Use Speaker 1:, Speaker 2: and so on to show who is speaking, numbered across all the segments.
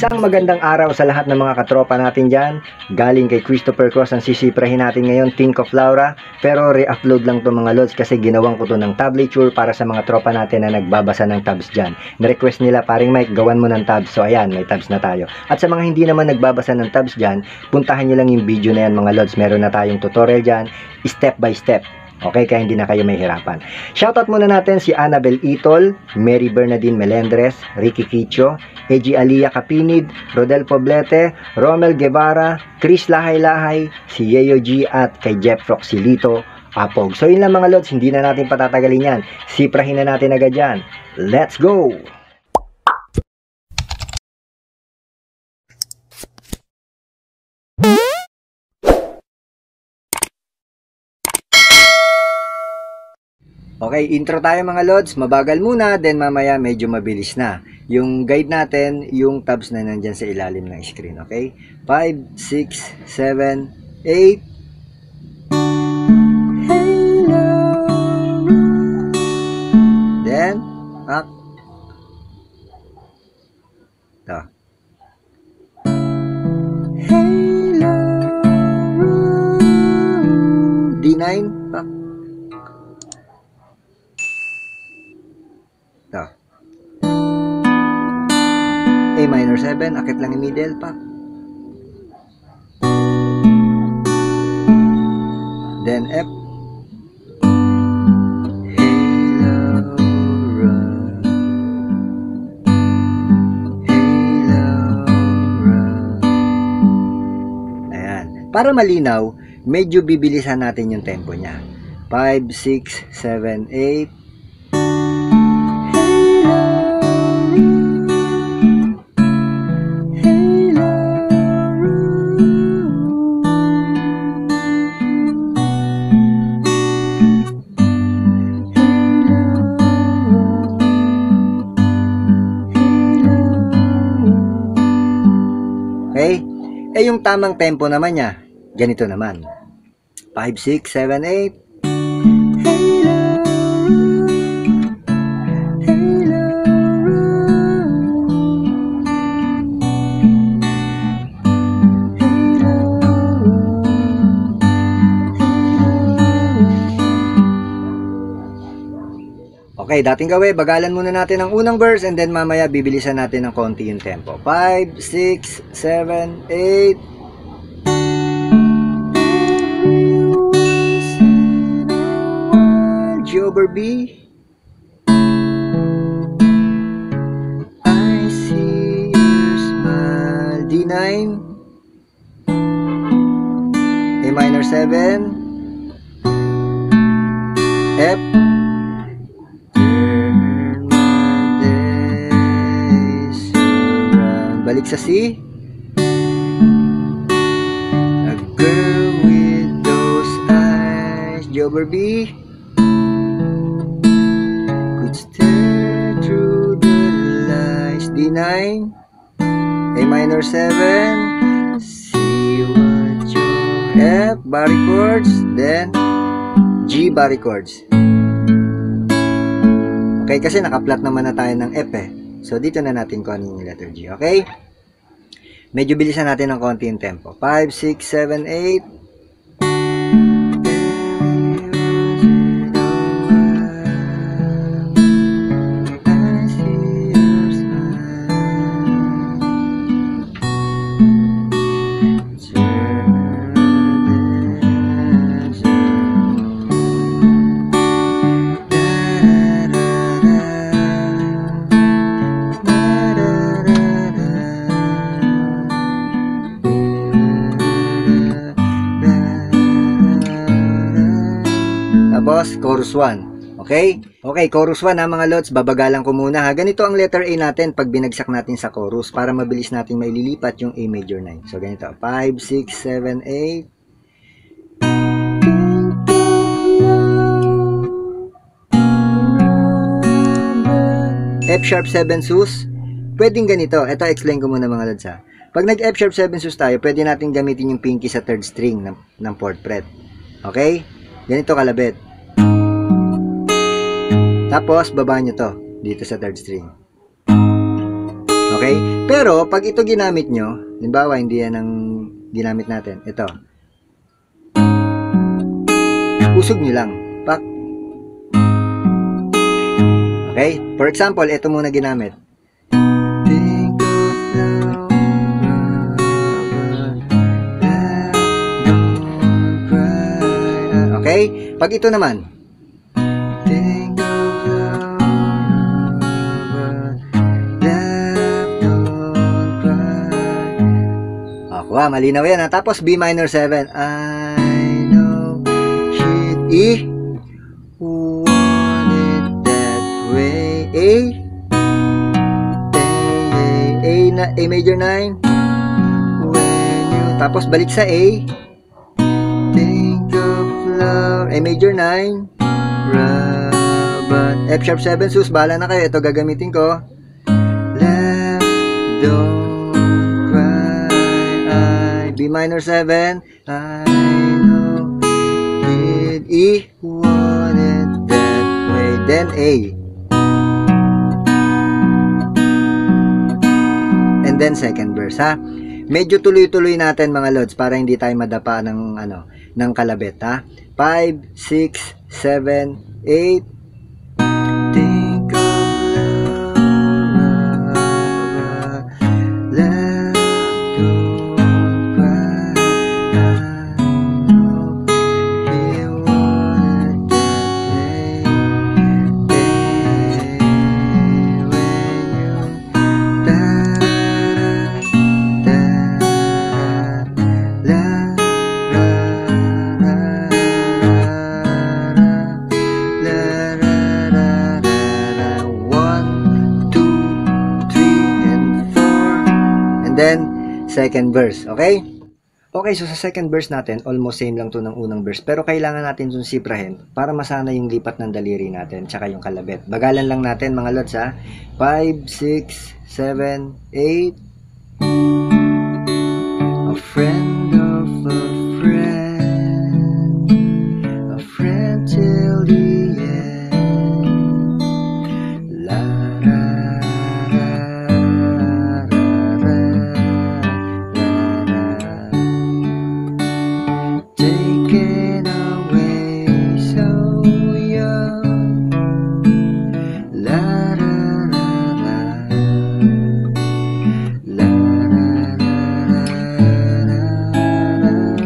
Speaker 1: Isang magandang araw sa lahat ng mga katropa natin dyan. Galing kay Christopher Cross ang sisiprahin natin ngayon, Think of Laura. Pero re-upload lang to mga lods kasi ginawang ko to ng tablature para sa mga tropa natin na nagbabasa ng tabs dyan. Na-request nila, paring Mike, gawan mo ng tabs. So ayan, may tabs na tayo. At sa mga hindi naman nagbabasa ng tabs dyan, puntahan nyo lang yung video na yan mga lods. Meron na tayong tutorial dyan, step by step. Okay, kaya hindi na kayo may hirapan. Shoutout muna natin si Annabel Itol, Mary Bernadine Melendres, Ricky Kicho, Eji Alia Capinid, Rodel Poblete, Romel Guevara, Chris Lahay-Lahay, si Yeo G at kay Jeff Roxilito Apog. So yun lang mga lods, hindi na natin patatagalin yan. Siprahin na natin agad yan. Let's go! Okay, intro tayo mga lods. Mabagal muna, then mamaya medyo mabilis na. Yung guide natin, yung tabs na nandyan sa ilalim ng screen, okay? 5, 6, 7, 8. Then, up. Ito. D9, up. Ito. A minor 7, akit lang yung middle, pa. Then F. Ayan. Para malinaw, medyo bibilisan natin yung tempo niya. 5, 6, 7, 8. Okay? Eh yung tamang tempo naman niya, ganito naman. 5, 6, 7, 8. Okay, dating gawin, bagalan muna natin ang unang verse and then mamaya bibilisan natin ng konti yung tempo. 5, 6, 7, 8. G over B. I see your smile. D9. A minor 7. F. Balik sa C. A girl with those eyes. G over B. Could stare through the lies. D9. A minor 7. See what you F. Barre chords. Then G barre chords. Okay, kasi naka-flat naman na tayo ng F eh. So, dito na natin kunin yung letter G, okay? Medyo bilisan natin ng konti yung tempo. 5, 6, 7, 8. Tapos, chorus 1. Okay? Okay, chorus 1 ha mga lods. Babagalan ko muna ha. Ganito ang letter A natin pag binagsak natin sa chorus para mabilis natin maililipat yung A major 9. So, ganito. 5, 6, 7, 8. F sharp 7 sus. Pwedeng ganito. Ito, explain ko muna mga lods ha. Pag nag F sharp 7 sus tayo, pwede natin gamitin yung pinky sa third string ng 4th fret. Okay? Ganito kalabit. Tapos, baba nyo to dito sa third string. Okay? Pero, pag ito ginamit nyo, halimbawa, hindi yan ang ginamit natin. Ito. Usog nyo lang. Pak. Okay? For example, ito muna ginamit. Okay? Pag ito naman. Wow, malinaw yan ha. Tapos B minor 7. I know she'd want it that way. A major 9. When you, tapos balik sa A. Think of love. A major 9. But F sharp 7. Sus, bahala na kayo. Ito gagamitin ko. Left, don't B minor 7. I know he'd want it that way. Then A. And then second verse ha. Medyo tuloy-tuloy natin mga lods para hindi tayo madapa ng ng kalabit ha. 5, 6, 7, 8. Think of love. Then, second verse. Okay? Okay, so sa second verse natin, almost same lang to ng unang verse. Pero kailangan natin itong siprahin para masana yung lipat ng daliri natin, tsaka yung kalabit. Bagalan lang natin mga lods ha. 5, 6, 7, 8. A friend of a friend. A friend till the end. La la.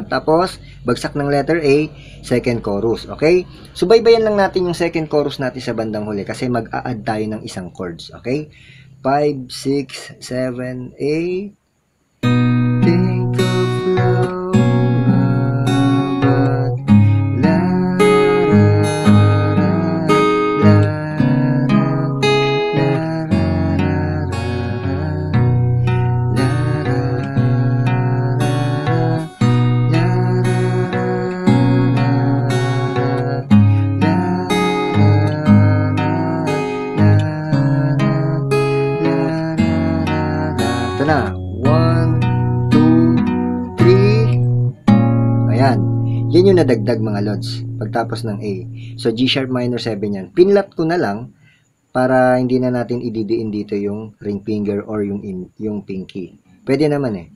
Speaker 1: Tapos, bagsak ng letter A, second chorus. Okay? Subaybayan lang natin yung second chorus natin sa bandang huli kasi mag-a-add tayo ng isang chords. Okay? 5, 6, 7, 8. Think of love, but la na. 1, 2, 3. Ayan. Yan yung nadagdag mga lods. Pagtapos ng A. So, G sharp minor 7 yan. Pinlat ko na lang para hindi na natin ididiin dito yung ring finger or yung pinky. Pwede naman eh.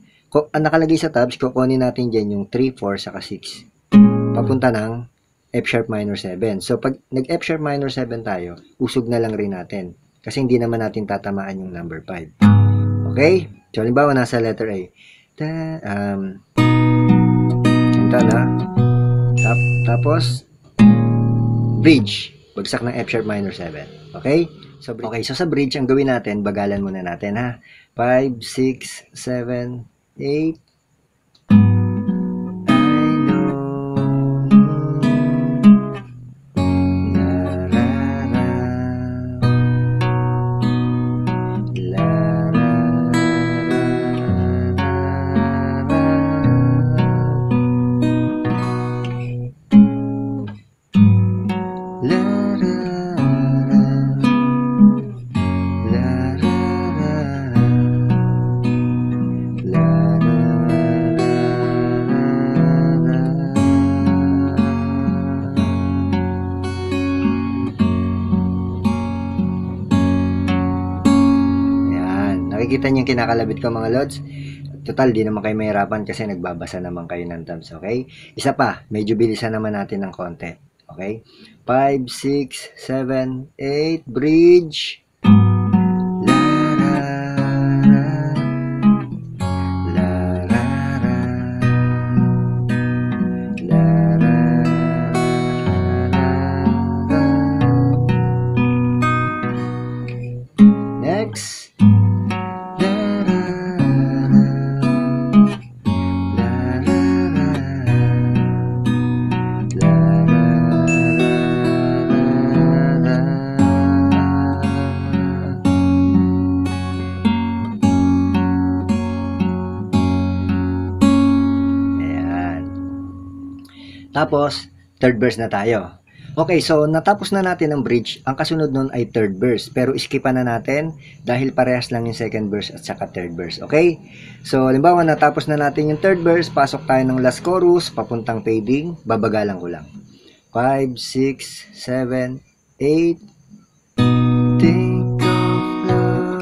Speaker 1: Ang nakalagay sa tabs, kukunin natin dyan yung 3, 4, saka 6. Papunta ng F sharp minor 7. So, pag nag-F sharp minor 7 tayo, usog na lang rin natin. Kasi hindi naman natin tatamaan yung number 5. Okay? So, halimbawa, nasa letter A. Ito na. Tapos, bridge. Bagsak ng F sharp minor 7. Okay? So, sa bridge, ang gawin natin, bagalan muna natin, ha? 5, 6, 7, 8. Nakikita niyo yung kinakalabit ko mga lods? Total, di naman kayo mahirapan kasi nagbabasa naman kayo ng tabs, okay? Isa pa, medyo bilisan naman natin ng konti, okay? 5, 6, 7, 8, bridge. Next. Tapos, third verse na tayo. Okay, so natapos na natin ang bridge. Ang kasunod nun ay third verse. Pero skipan na natin dahil parehas lang yung second verse at saka third verse. Okay? So, halimbawa natapos na natin yung third verse, pasok tayo ng last chorus, papuntang fading, babagalan ko lang. 5, 6, 7, 8. Think of love,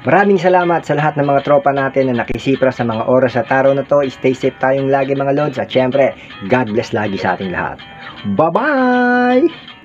Speaker 1: Maraming salamat sa lahat ng mga tropa natin na nakisipra sa mga oras at araw na to. Stay safe tayong lagi mga lods at syempre, God bless lagi sa ating lahat. Bye-bye!